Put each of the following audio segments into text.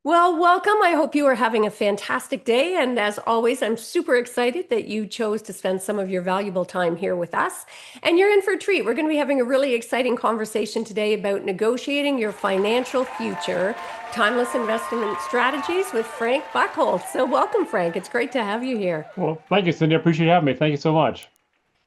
Well, welcome. I hope you are having a fantastic day. And as always, I'm super excited that you chose to spend some of your valuable time here with us. And you're in for a treat. We're going to be having a really exciting conversation today about negotiating your financial future, timeless investment strategies with Frank Buchholz. So, welcome, Frank. It's great to have you here. Well, thank you, Cindy. I appreciate you having me. Thank you so much.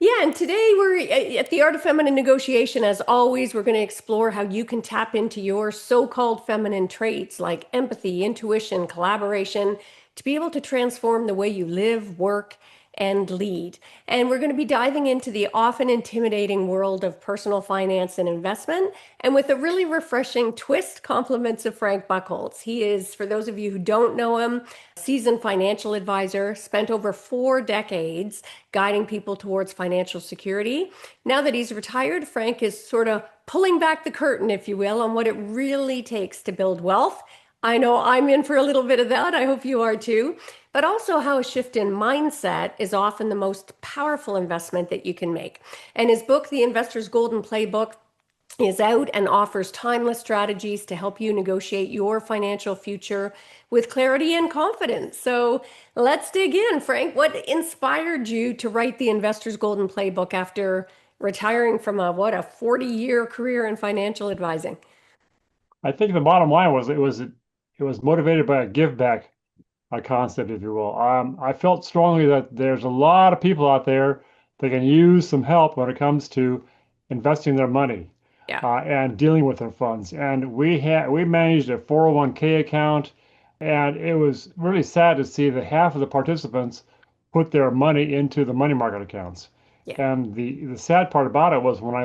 Yeah, and today we're at the Art of Feminine Negotiation. As always, we're going to explore how you can tap into your so-called feminine traits like empathy, intuition, collaboration to be able to transform the way you live, work, and lead. And we're going to be diving into the often intimidating world of personal finance and investment, and with a really refreshing twist, compliments of Frank Buchholz. He is, for those of you who don't know him, a seasoned financial advisor, spent over 4 decades guiding people towards financial security. Now that he's retired, Frank is sort of pulling back the curtain, if you will, on what it really takes to build wealth. I know I'm in for a little bit of that. I hope you are too. But also how a shift in mindset is often the most powerful investment that you can make. And his book, The Investor's Golden Playbook, is out and offers timeless strategies to help you negotiate your financial future with clarity and confidence. So let's dig in. Frank, what inspired you to write the Investor's Golden Playbook after retiring from a 40-year career in financial advising? I think the bottom line was it was motivated by a give back concept, if you will. I felt strongly that there's a lot of people out there that can use some help when it comes to investing their money Yeah. and dealing with their funds. And we managed a 401k account, and it was really sad to see that half of the participants put their money into the money market accounts. Yeah. And the sad part about it was when I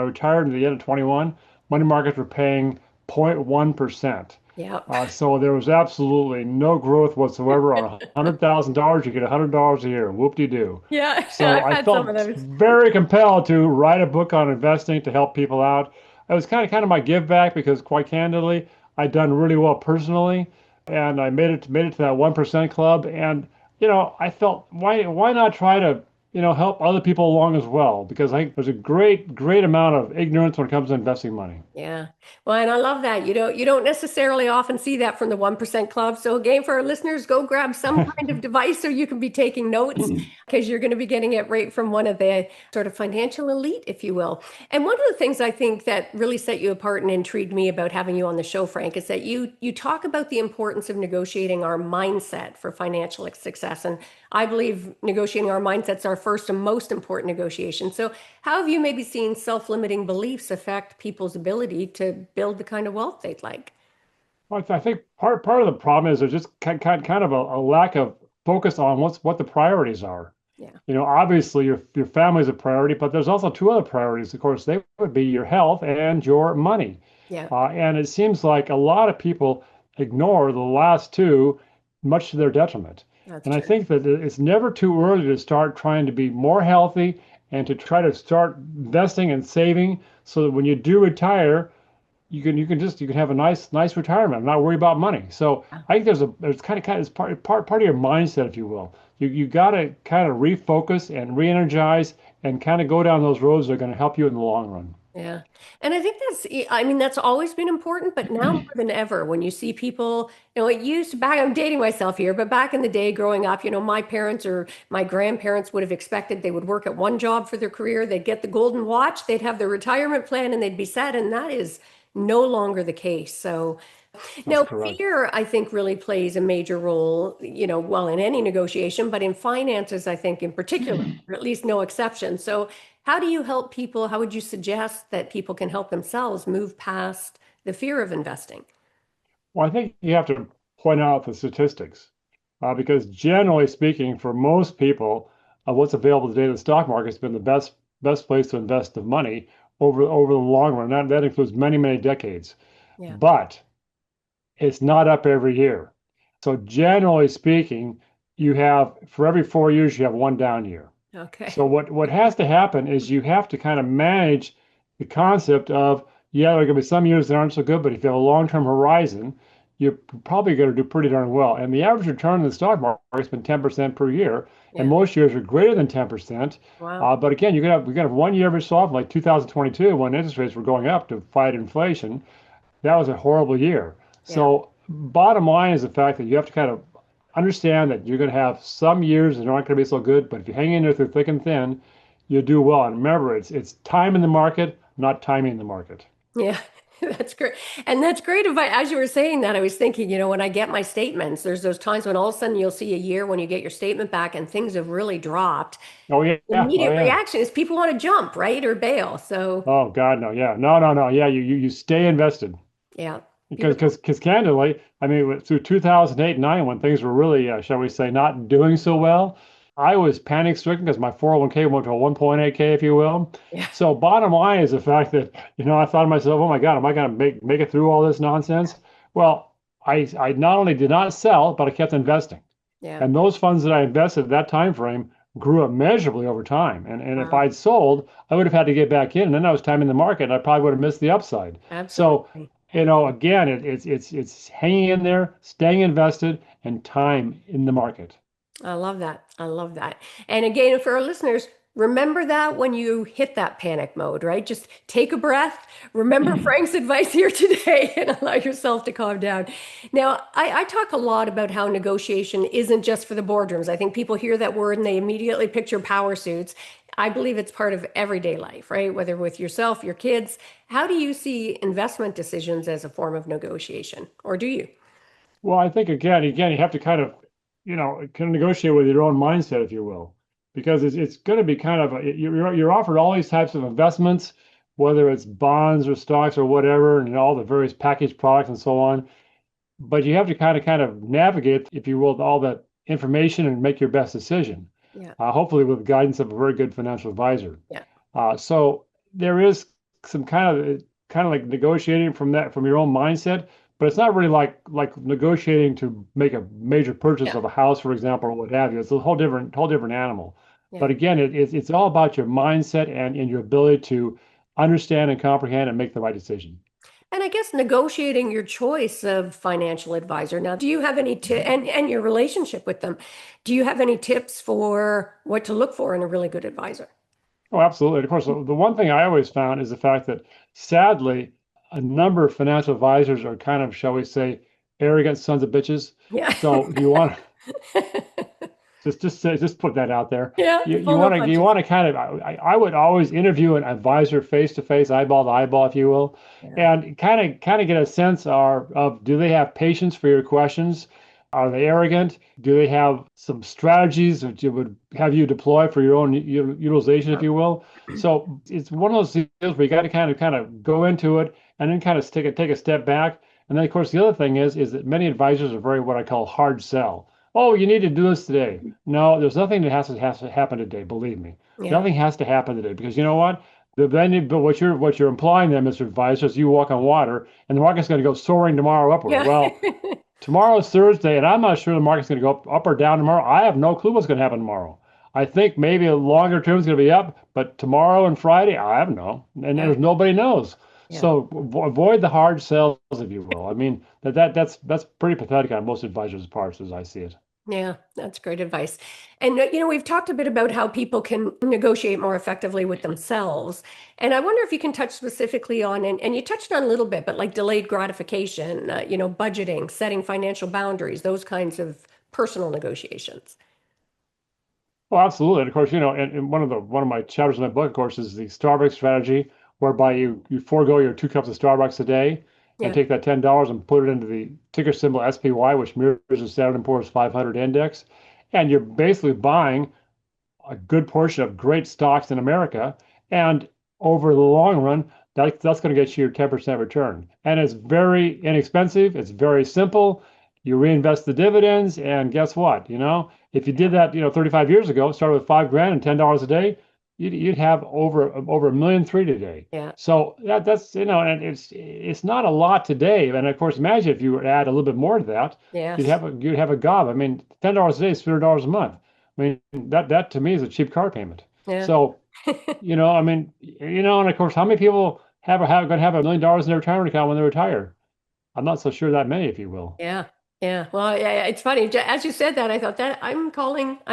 retired at the end of 21, money markets were paying 0.1%. Yeah. So there was absolutely no growth whatsoever. On $100,000, you get $100 a year. Whoop-de-doo. Yeah. So I've I had some of felt those. very compelled to write a book on investing to help people out. It was kind of my give back because, quite candidly, I'd done really well personally, and I made it to that 1% club. And I felt why not try to help other people along as well? Because I think there's a great amount of ignorance when it comes to investing money. Yeah. Well, and I love that. You don't necessarily often see that from the 1% club. So again, for our listeners, go grab some kind of device so you can be taking notes because you're going to be getting it right from one of the sort of financial elite, if you will. And one of the things I think that really set you apart and intrigued me about having you on the show, Frank, is that you talk about the importance of negotiating our mindset for financial success. And I believe negotiating our mindset's our first and most important negotiation. So how have you maybe seen self-limiting beliefs affect people's ability to build the kind of wealth they'd like? Well, I think part of the problem is there's just kind of a lack of focus on what the priorities are. Yeah. Obviously your family is a priority, but there's also two other priorities. Of course, they would be your health and your money. Yeah. And it seems like a lot of people ignore the last two, much to their detriment. That's And I true. think that it's never too early to start trying to be more healthy and to try to start investing and saving so that when you do retire, you can have a nice retirement and not worry about money. So I think there's kind of it's part of your mindset, if you will. You got to kind of refocus and re-energize and kind of go down those roads that are going to help you in the long run. Yeah. And I think I mean, that's always been important, but now more than ever, when you see people, it used to back, I'm dating myself here, but back in the day growing up, my parents or my grandparents would have expected they would work at one job for their career, they'd get the golden watch, they'd have their retirement plan, and they'd be set. And that is no longer the case. So That's now, correct. fear, I think, really plays a major role, well, in any negotiation, but in finances, I think in particular, or at least no exception. So, how do you help people? How would you suggest that people can help themselves move past the fear of investing? Well, I think you have to point out the statistics because generally speaking, for most people, what's available today in the stock market has been the best place to invest the money over the long run. That includes many decades. Yeah. But it's not up every year. So generally speaking, you have for every 4 years you have one down year. Okay. So what has to happen is you have to kind of manage the concept of, yeah, there are going to be some years that aren't so good, but if you have a long-term horizon, you're probably going to do pretty darn well. And the average return in the stock market has been 10% per year, and Yeah. most years are greater than 10%. Wow. But again, we could have one year every so often, like 2022, when interest rates were going up to fight inflation. That was a horrible year. Yeah. So bottom line is the fact that you have to kind of understand that you're going to have some years that are not going to be so good, but if you hang in there through thick and thin, you'll do well. And remember, it's time in the market, not timing in the market. Yeah, that's great. And that's great advice. As you were saying that, I was thinking, when I get my statements, there's those times when all of a sudden you'll see a year when you get your statement back and things have really dropped. Oh yeah, oh Immediate yeah. reaction is people want to jump, right? Or bail. So, Oh God, no, yeah, no, no, no, yeah. You stay invested. yeah, Because, beautiful. candidly, I mean, through 2008 and 9, when things were really, shall we say, not doing so well, I was panic stricken because my 401k went to a 1.8K, if you will. Yeah, So, bottom line is the fact that, I thought to myself, oh my God, am I going to make it through all this nonsense? Well, I not only did not sell, but I kept investing. yeah. And those funds that I invested at that time frame grew immeasurably over time. And if Wow, I'd sold, I would have had to get back in. And then I was timing the market, and I probably would have missed the upside. So, absolutely. again, it's hanging in there, staying invested, and time in the market. I love that. I love that. And again, for our listeners, remember that when you hit that panic mode, right? Just take a breath. Remember Frank's advice here today and allow yourself to calm down. Now, I talk a lot about how negotiation isn't just for the boardrooms. I think people hear that word and they immediately picture power suits. I believe it's part of everyday life, right? Whether with yourself, your kids. How do you see investment decisions as a form of negotiation? Or do you? Well, I think again, you have to kind of, kind of negotiate with your own mindset, if you will, because it's going to be kind of you're offered all these types of investments, whether it's bonds or stocks or whatever, and all the various packaged products and so on. But you have to kind of navigate, if you will, all that information and make your best decision. Yeah. Hopefully, with the guidance of a very good financial advisor. Yeah. So there is some kind of like negotiating from your own mindset, but it's not really like negotiating to make a major purchase Yeah. of a house, for example, or what have you. It's a whole different animal. Yeah. But again, it's all about your mindset and your ability to understand and comprehend and make the right decision. And I guess negotiating your choice of financial advisor. Now, do you have any and your relationship with them? Do you have any tips for what to look for in a really good advisor? Oh, absolutely. And of course, the one thing I always found is the fact that sadly, a number of financial advisors are kind of, shall we say, arrogant sons of bitches. Yeah. So you want to just put that out there. Yeah, You pull you no want to you punches. want to kind of I would always interview an advisor face to face, eyeball to eyeball, if you will, Yeah. and kind of get a sense of do they have patience for your questions? Are they arrogant? Do they have some strategies that you would have you deploy for your own utilization, if you will? So it's one of those deals where you got to kind of go into it and then kind of take a step back. And then of course the other thing is that many advisors are very what I call hard sell. Oh, you need to do this today. No, there's nothing that has to happen today. Believe me, Yeah. nothing has to happen today because you know what? But what you're implying there, Mr. Advisor, is you walk on water, and the market's going to go soaring tomorrow upward. Yeah. Well, tomorrow's Thursday, and I'm not sure the market's going to go up or down tomorrow. I have no clue what's going to happen tomorrow. I think maybe a longer term is going to be up, but tomorrow and Friday, I have no, and Yeah. there's nobody knows. Yeah. So avoid the hard sells, if you will. I mean that's pretty pathetic on most advisors' parts, as I see it. Yeah, that's great advice. And we've talked a bit about how people can negotiate more effectively with themselves. And I wonder if you can touch specifically on, and you touched on a little bit, but like delayed gratification, budgeting, setting financial boundaries, those kinds of personal negotiations. Well, absolutely. And of course, and one of my chapters in my book, of course, is the Starbucks strategy, whereby you forego your 2 cups of Starbucks a day and Yeah. take that $10 and put it into the ticker symbol SPY, which mirrors the Standard& Poor's 500 index, and you're basically buying a good portion of great stocks in America. And over the long run, that's going to get you your 10% return. And it's very inexpensive. It's very simple. You reinvest the dividends, and guess what? If you did that, 35 years ago, started with 5 grand and $10 a day, you'd have over a million three today. Yeah. So that's and it's not a lot today. And of course, imagine if you were to add a little bit more to that, Yes. you'd have a gob. I mean, $10 a day is $300 a month. I mean, that to me is a cheap car payment. Yeah. So, I mean, and of course, how many people going to have $1 million in their retirement account when they retire? I'm not so sure that many, if you will. Yeah. Yeah. Well, yeah, it's funny. As you said that, I thought that I'm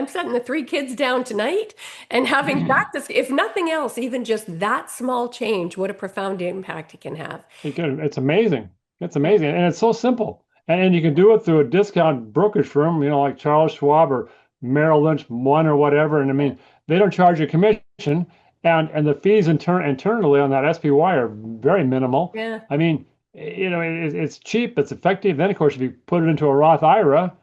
setting the three kids down tonight and having practice, if nothing else, even just that small change, what a profound impact it can have. It's amazing. It's Yeah. amazing, and it's so simple. And you can do it through a discount brokerage firm, like Charles Schwab or Merrill Lynch One or whatever. And I Yeah. mean, they don't charge you a commission, and the fees internally on that SPY are very minimal. Yeah. I mean, it's cheap, it's effective. Then, of course, if you put it into a Roth IRA,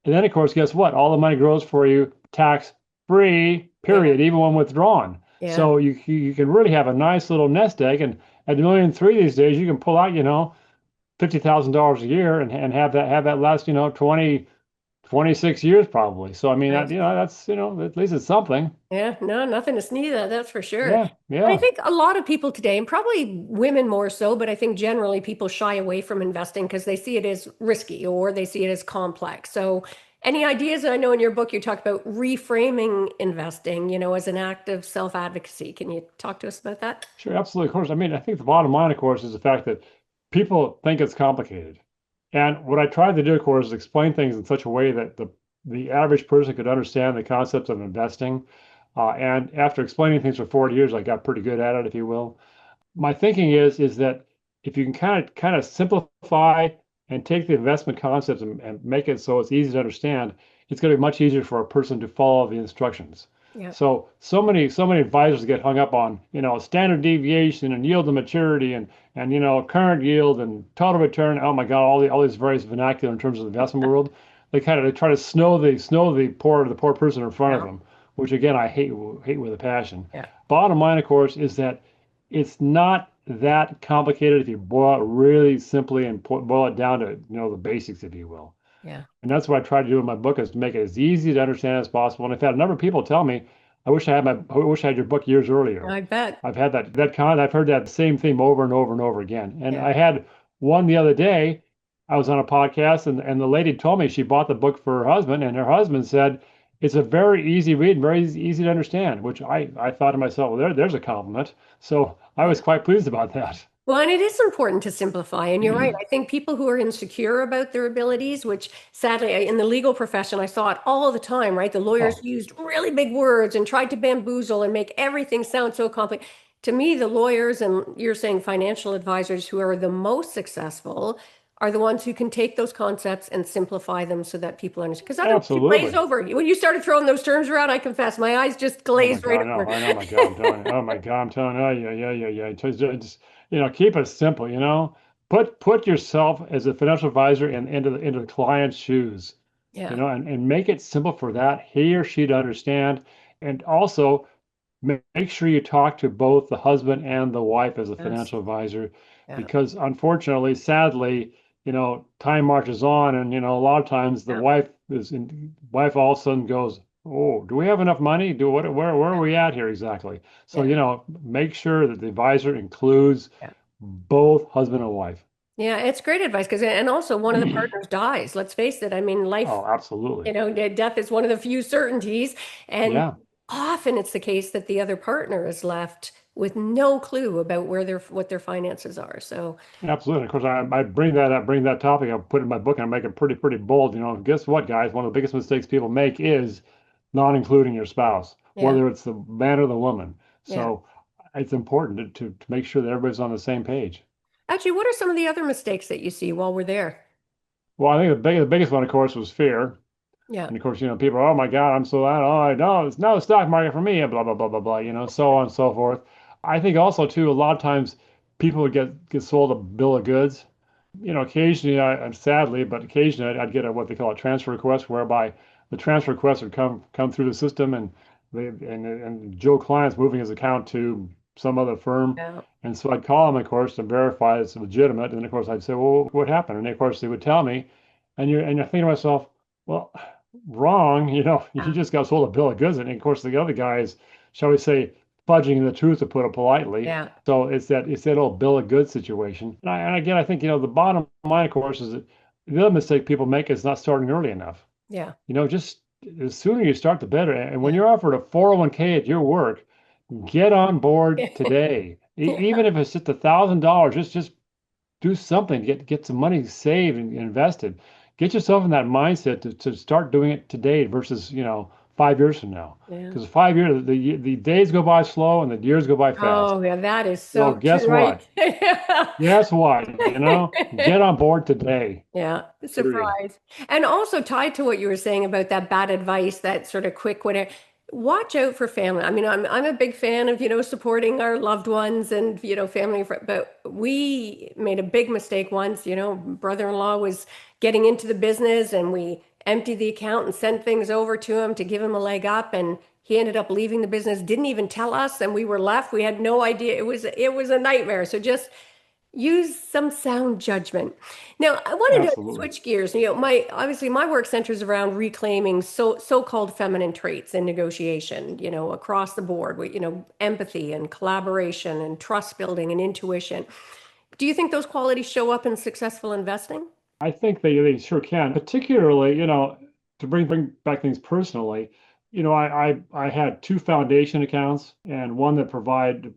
and then, of course, guess what? All the money grows for you tax free, Yeah. period, even when withdrawn. Yeah. So you can really have a nice little nest egg. And at $1.3 million these days, you can pull out, $50,000 a year and have that last, 26 years probably. So I mean, Right. that's, at least it's something. Yeah, no, nothing to sneeze at, that's for sure. Yeah, And I yeah. think a lot of people today, and probably women more so, but I think generally people shy away from investing because they see it as risky or they see it as complex. So, any ideas? I know in your book you talk about reframing investing, as an act of self-advocacy. Can you talk to us about that? Sure, absolutely. Of course. I mean, I think the bottom line, of course, is the fact that people think it's complicated. And what I tried to do, of course, is explain things in such a way that the average person could understand the concepts of investing. And after explaining things for 40 years, I got pretty good at it, if you will. My thinking is that if you can kind of simplify and take the investment concepts and make it so it's easy to understand, it's going to be much easier for a person to follow the instructions. Yeah. So many advisors get hung up on, standard deviation and yield to maturity and current yield and total return. Oh my God, all these various vernacular in terms of the investment world. They try to snow the poor person in front of Yeah. them, which again I hate with a passion. Yeah. Bottom line, of course, is that it's not that complicated if you boil it really simply and boil it down to the basics, if you will. Yeah. And that's what I try to do in my book is to make it as easy to understand as possible. And I've had a number of people tell me, I wish I had your book years earlier. I bet. I've had I've heard that same theme over and over and over again. And Yeah. I had one the other day. I was on a podcast and the lady told me she bought the book for her husband, and her husband said it's a very easy read, very easy to understand, which I thought to myself, well, there's a compliment. So I was quite pleased about that. Well, and it is important to simplify. And you're right. I think people who are insecure about their abilities, which sadly in the legal profession, I saw it all the time, right? The lawyers Oh, used really big words and tried to bamboozle and make everything sound so complex. To me, the lawyers and you're saying financial advisors who are the most successful are the ones who can take those concepts and simplify them so that people understand. Because otherwise you glaze absolutely. over. When you started throwing those terms around, I confess my eyes just Oh my glazed right God, no, over. I know, my God, I'm telling you. Oh my God, I'm telling you. Oh, yeah, yeah, yeah, yeah. Just, keep it simple, Put yourself as a financial advisor into the client's shoes, Yeah. and make it simple for that he or she to understand. And also make sure you talk to both the husband and the wife as a Yes. financial advisor, Yeah. because unfortunately, sadly, time marches on, and a lot of times the Yeah. wife all of a sudden goes, "Oh, do we have enough money? Where are we at here exactly?" So, Yeah. make sure that the advisor includes Yeah. both husband and wife. Yeah, it's great advice because, and also one of the partners dies. Let's face it. I mean, life, Oh, absolutely. death is one of the few certainties. And Yeah. often it's the case that the other partner is left with no clue about what their finances are. So, Absolutely. Of course, I bring that topic, I put it in my book and I make it pretty bold. Guess what, guys? One of the biggest mistakes people make is not including your spouse, yeah, whether it's the man or the woman. yeah. So it's important to make sure that everybody's on the same page. Actually, what are some of the other mistakes that you see while we're there? Well, I think the biggest one, of course, was fear. Yeah, And of course, people are, oh my God, I'm so out. Oh, I know it's no stock market for me, and blah, blah, blah, blah, blah, so on and so forth. I think also, too, a lot of times people would get sold a bill of goods. Occasionally, sadly, but occasionally I'd get what they call a transfer request, whereby the transfer request would come through the system, and Joe Client's moving his account to some other firm, yeah, and so I'd call them, of course, to verify it's legitimate, and then of course I'd say, well, what happened? And of course they would tell me, and you're thinking to myself, well, wrong, you yeah, just got sold a bill of goods, and of course the other guy is, shall we say, fudging the truth to put it politely. yeah, So it's that old bill of goods situation. And again, I think the bottom line, of course, is that the other mistake people make is not starting early enough. yeah, Just the sooner you start, the better. And when yeah, you're offered a 401k at your work, get on board today. yeah, Even if it's just $1,000, just do something. Get some money saved and invested. Get yourself in that mindset to start doing it today versus 5 years from now. Yeah. Because 5 years, the days go by slow and the years go by fast. Oh, yeah, that is So so guess true, right? what? Guess what? Get on board today. Yeah, Period. surprise. And also tied to what you were saying about that bad advice, that sort of quick whatever. Watch out for family. I mean, I'm a big fan of, supporting our loved ones and, family, but we made a big mistake once, brother-in-law was getting into the business and we emptied the account and sent things over to him to give him a leg up, and he ended up leaving the business, didn't even tell us, and we were left. We had no idea. It was a nightmare. So just use some sound judgment. Now, I wanted to Absolutely. switch gears. My work centers around reclaiming so-called feminine traits in negotiation, across the board, with, empathy and collaboration and trust building and intuition. Do you think those qualities show up in successful investing? I think they sure can, particularly, to bring back things personally. I had two foundation accounts and one that provided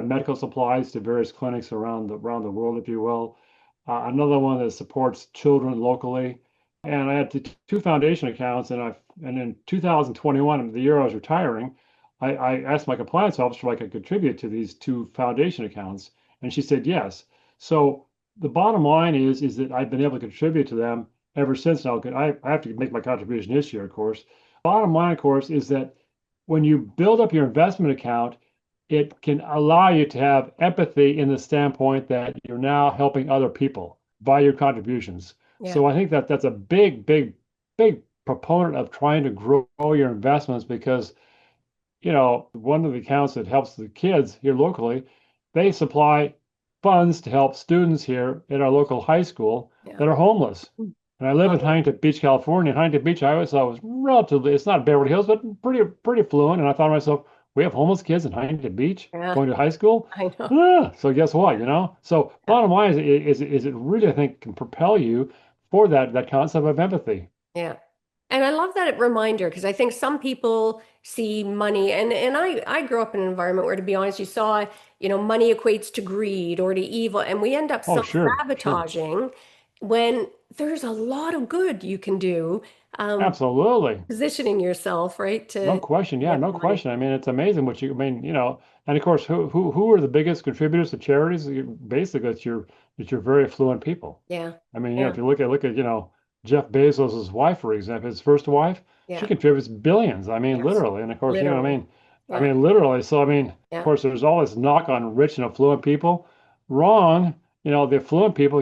medical supplies to various clinics around the world, if you will. Another one that supports children locally. And I had two foundation accounts, and in 2021, the year I was retiring, I asked my compliance officer if I could contribute to these two foundation accounts, and she said yes. So the bottom line is that I've been able to contribute to them ever since. Now, I have to make my contribution this year, of course. Bottom line, of course, is that when you build up your investment account, it can allow you to have empathy in the standpoint that you're now helping other people by your contributions. Yeah, So I think that that's a big, big, big proponent of trying to grow your investments because one of the accounts that helps the kids here locally, they supply funds to help students here at our local high school yeah. that are homeless. And I live in Lovely. Huntington Beach, California. Huntington Beach, I always thought was relatively, it's not Beverly Hills, but pretty affluent. And I thought to myself, we have homeless kids in Huntington Beach Yeah, going to high school. I know. So guess what, So Yeah, bottom line is it really, I think, can propel you for that concept of empathy. yeah. And I love that reminder because I think some people see money, and I grew up in an environment where, to be honest, you saw, money equates to greed or to evil, and we end up Oh, sure, sure. self-sabotaging when there's a lot of good you can do, um, Absolutely. positioning yourself, right, No to question. Yeah, get no the money. question. I mean, it's amazing I mean, and of course, who are the biggest contributors to charities? Basically, it's your very affluent people. Yeah, I mean, if yeah, you look at, Jeff Bezos's wife, for example, his first wife, she yeah, contributes billions. I mean, yes, literally. And of course, literally. I Yeah, mean, literally. So, I mean, of yeah, course, there's all this knock on rich and affluent people. Wrong. The affluent people,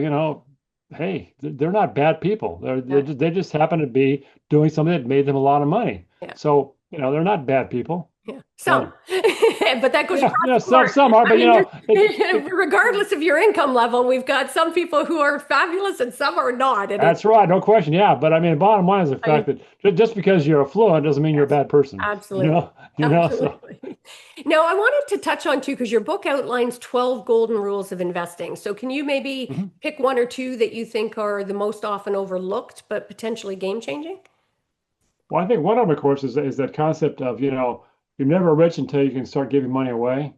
hey, they're not bad people. yeah, They just happen to be doing something that made them a lot of money. yeah. So, they're not bad people. Yeah, some, So, but that goes yeah, across yeah, the some board. some are, I but mean, it regardless of your income level, we've got some people who are fabulous and some are not, and that's right, no question. Yeah, but I mean, bottom line is the fact I, that just because you're affluent doesn't mean you're a yes, bad person. absolutely, So absolutely. Now, I wanted to touch on too, because your book outlines 12 golden rules of investing. So, can you maybe mhm. pick one or two that you think are the most often overlooked, but potentially game changing? Well, I think one of them, of course, is that concept of, you're never rich until you can start giving money away.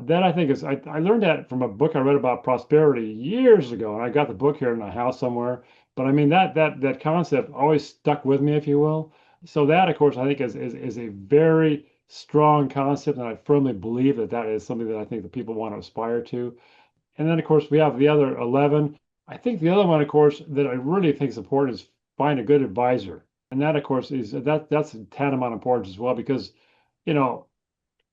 That I think I learned that from a book I read about prosperity years ago, and I got the book here in the house somewhere. But I mean that concept always stuck with me, if you will. So that, of course, I think is a very strong concept, and I firmly believe that is something that I think that people want to aspire to. And then, of course, we have the other 11. I think the other one, of course, that I really think is important is find a good advisor. And that, of course, that's tantamount importance as well, because, you know,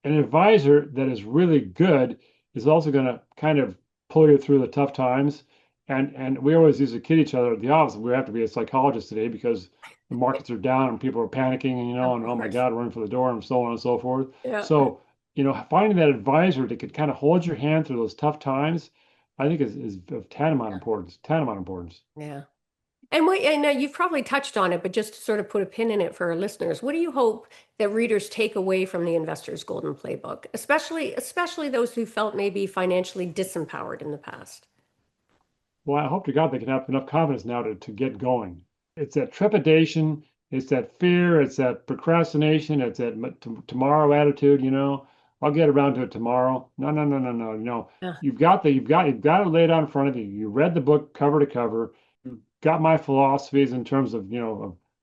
an advisor that is really good is also going to kind of pull you through the tough times. And we always used to kid each other at the office. We have to be a psychologist today because the markets are down and people are panicking, and Of and oh my course. God, running for the door and so on and so forth. Yeah. So, finding that advisor that could kind of hold your hand through those tough times, I think is of tantamount importance. Tantamount importance. Yeah. And now you've probably touched on it, but just to sort of put a pin in it for our listeners, what do you hope that readers take away from the Investor's Golden Playbook, especially those who felt maybe financially disempowered in the past? Well, I hope to God they can have enough confidence now to get going. It's that trepidation, it's that fear, it's that procrastination, it's that tomorrow attitude, I'll get around to it tomorrow. No, no, no, no, no, no. Yeah. You've got it laid out in front of you. You read the book cover to cover. You've got my philosophies in terms of,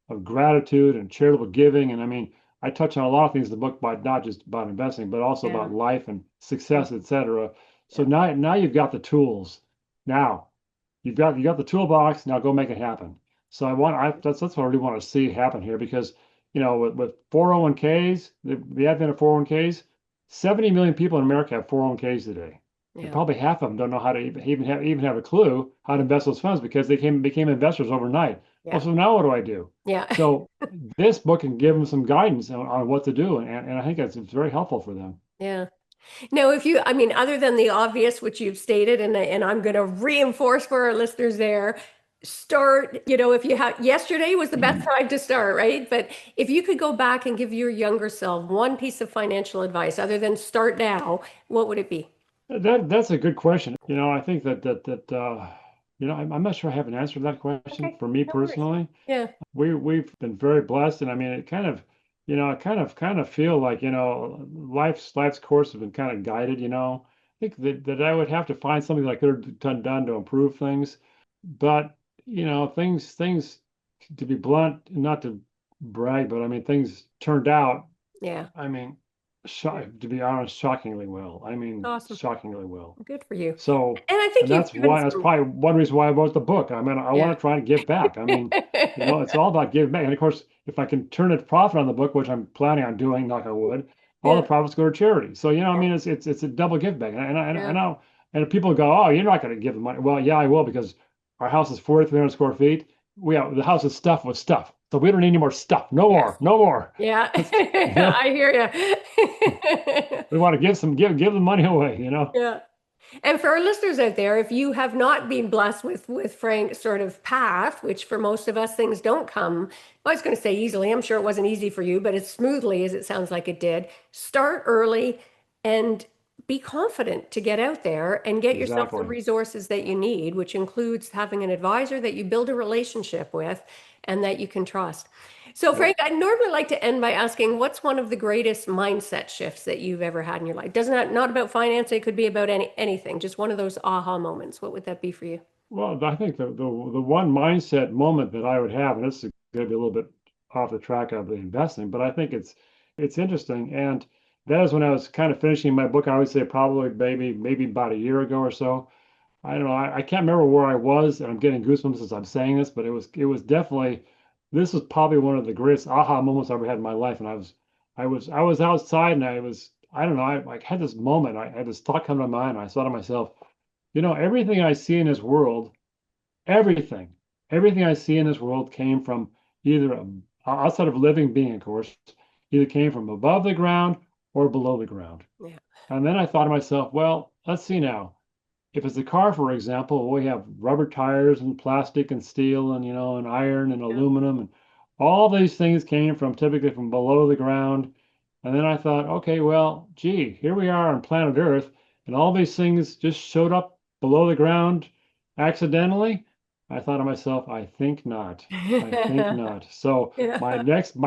of gratitude and charitable giving. And I mean, I touch on a lot of things in the book, but not just about investing, but also Yeah. about life and Yeah. success, etc. So Yeah. now you've got the tools. Now you got the toolbox. Now go make it happen. So that's what I really want to see happen here because with 401ks, the advent of 401ks, 70 million people in America have 401ks today. And Yeah. probably half of them don't know how to even have a clue how to invest those funds because they became investors overnight. Well, Yeah. so now what do I do? Yeah. So this book can give them some guidance on what to do, and I think it's very helpful for them. Yeah. No, if you, I mean, other than the obvious, which you've stated, and I'm going to reinforce for our listeners there, start, if you have, yesterday was the best time to start, right? But if you could go back and give your younger self one piece of financial advice other than start now, what would it be? That's a good question. I think I'm not sure I have an answer to that question Okay, for me no worries. personally. Yeah, We've been very blessed, and I mean, it I kind of feel like life's course has been kind of guided. I think that I would have to find something that I could have done to improve things, but things to be blunt, not to brag, but I mean, things turned out. yeah, I mean, yeah. to be honest, shockingly well. I mean, Awesome. shockingly well. Good for you. So, And I and think you've given that's some, probably one reason why I wrote the book. I mean, I yeah. want to try and give back. I mean, it's all about giving back. And of course, if I can turn a profit on the book, which I'm planning on doing, knock on wood, all the Yeah, profits go to charity. So, I mean, it's a double give back. I yeah, know, and if people go, oh, you're not going to give the money. Well, yeah, I will because our house is 4,300 square feet. The house is stuffed with stuff. So we don't need any more stuff. No yes, more, no more. yeah. That's, I hear you. we want to give the money away. Yeah. And for our listeners out there, if you have not been blessed with Frank's sort of path, which for most of us things don't come, I was going to say easily. I'm sure it wasn't easy for you, but as smoothly as it sounds like it did. Start early and be confident to get out there and get yourself the Exactly. resources that you need, which includes having an advisor that you build a relationship with and that you can trust. So, Yep. Frank, I normally like to end by asking, what's one of the greatest mindset shifts that you've ever had in your life? Doesn't that not about finance, it could be about anything, just one of those aha moments. What would that be for you? Well, I think the one mindset moment that I would have, and this is going to be a little bit off the track of the investing, but I think it's interesting, and that is when I was kind of finishing my book. I would say probably maybe about a year ago or so. I don't know. I can't remember where I was, and I'm getting goosebumps as I'm saying this, but it was definitely this was probably one of the greatest aha moments I ever had in my life. And I was outside, and I don't know. I had this moment. I had this thought come to my mind. And I thought to myself, everything I see in this world, everything, everything I see in this world came from either outside of a living being, of course, either came from above the ground or below the ground. Yeah. And then I thought to myself, well, let's see now. If it's a car, for example, we have rubber tires and plastic and steel and iron and Yeah. aluminum and all these things came from typically from below the ground. And then I thought, okay, well, gee, here we are on planet Earth, and all these things just showed up below the ground accidentally. I thought to myself, I think not. I think not. So my Yeah.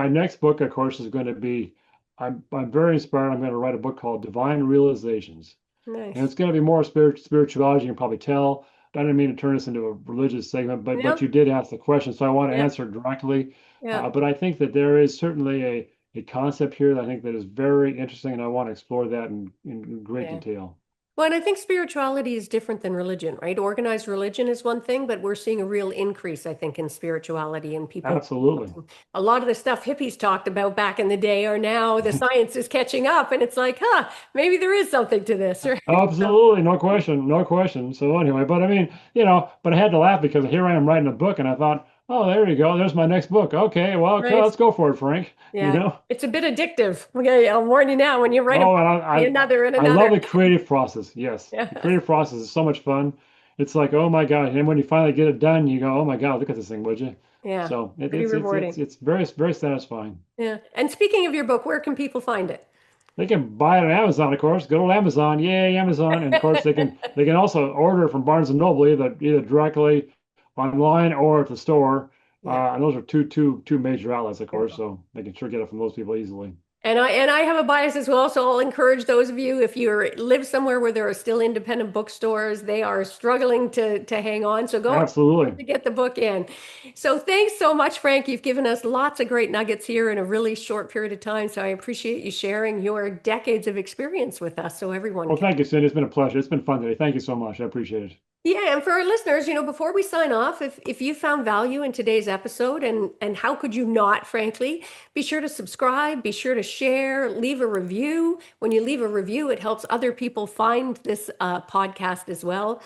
next book, of course, is going to be I'm very inspired. I'm going to write a book called Divine Realizations. And Nice. it's going to be more spirituality, you can probably tell. I didn't mean to turn this into a religious segment, but Yep. you did ask the question, so I want to Yeah. answer it directly. Yeah. But I think that there is certainly a concept here that I think that is very interesting, and I want to explore that in great Yeah. detail. Well, and I think spirituality is different than religion, right? Organized religion is one thing, but we're seeing a real increase, I think, in spirituality and people. Absolutely. A lot of the stuff hippies talked about back in the day are now the science is catching up, and it's like, huh, maybe there is something to this, right? So, Absolutely, no question, no question. So anyway, but I mean, but I had to laugh because here I am writing a book, and I thought, oh, there you go, there's my next book. Okay, well, okay, right. let's go for it, Frank. You Yeah. know? It's a bit addictive. Okay, I'll warn you now, when you write a Oh, book, and another and I love another. the creative process. Yes, the Yeah. creative process is so much fun. It's like, oh my God, and when you finally get it done, you go, oh my God, look at this thing, would you? Yeah. So Pretty rewarding. it's very satisfying. Yeah. And speaking of your book, where can people find it? They can buy it on Amazon, of course. Good old Amazon, yay, Amazon! And of course, they can also order from Barnes and Noble either directly online or at the store. Yeah. And those are two major outlets, of course, Beautiful. so they can sure get it from those people easily. And I have a bias as well, so I'll encourage those of you if you live somewhere where there are still independent bookstores, they are struggling to hang on. So go Absolutely. to get the book in. So thanks so much, Frank. You've given us lots of great nuggets here in a really short period of time. So I appreciate you sharing your decades of experience with us so everyone Well, can. thank you, Cindy. It's been a pleasure. It's been fun today. Thank you so much. I appreciate it. Yeah, and for our listeners, before we sign off, if you found value in today's episode, and how could you not, frankly, be sure to subscribe, be sure to share, leave a review. When you leave a review, it helps other people find this podcast as well.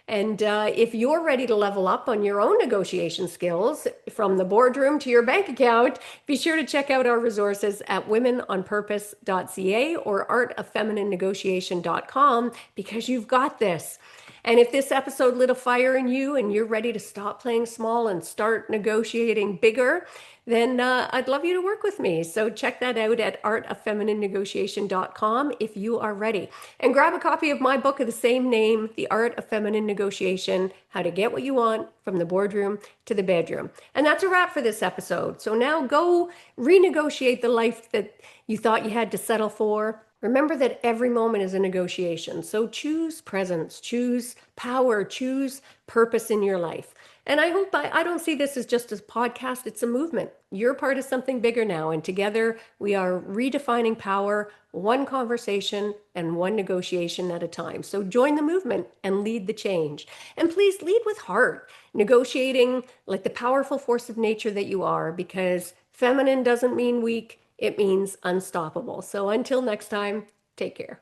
And if you're ready to level up on your own negotiation skills, from the boardroom to your bank account, be sure to check out our resources at womenonpurpose.ca or artoffemininenegotiation.com, because you've got this. And if this episode lit a fire in you and you're ready to stop playing small and start negotiating bigger, then I'd love you to work with me. So check that out at artoffemininenegotiation.com if you are ready. And grab a copy of my book of the same name, The Art of Feminine Negotiation, How to Get What You Want from the Boardroom to the Bedroom. And that's a wrap for this episode. So now go renegotiate the life that you thought you had to settle for. Remember that every moment is a negotiation. So choose presence, choose power, choose purpose in your life. And I hope I don't see this as just a podcast, it's a movement. You're part of something bigger now. And together we are redefining power, one conversation and one negotiation at a time. So join the movement and lead the change. And please lead with heart, negotiating like the powerful force of nature that you are, because feminine doesn't mean weak. It means unstoppable. So until next time, take care.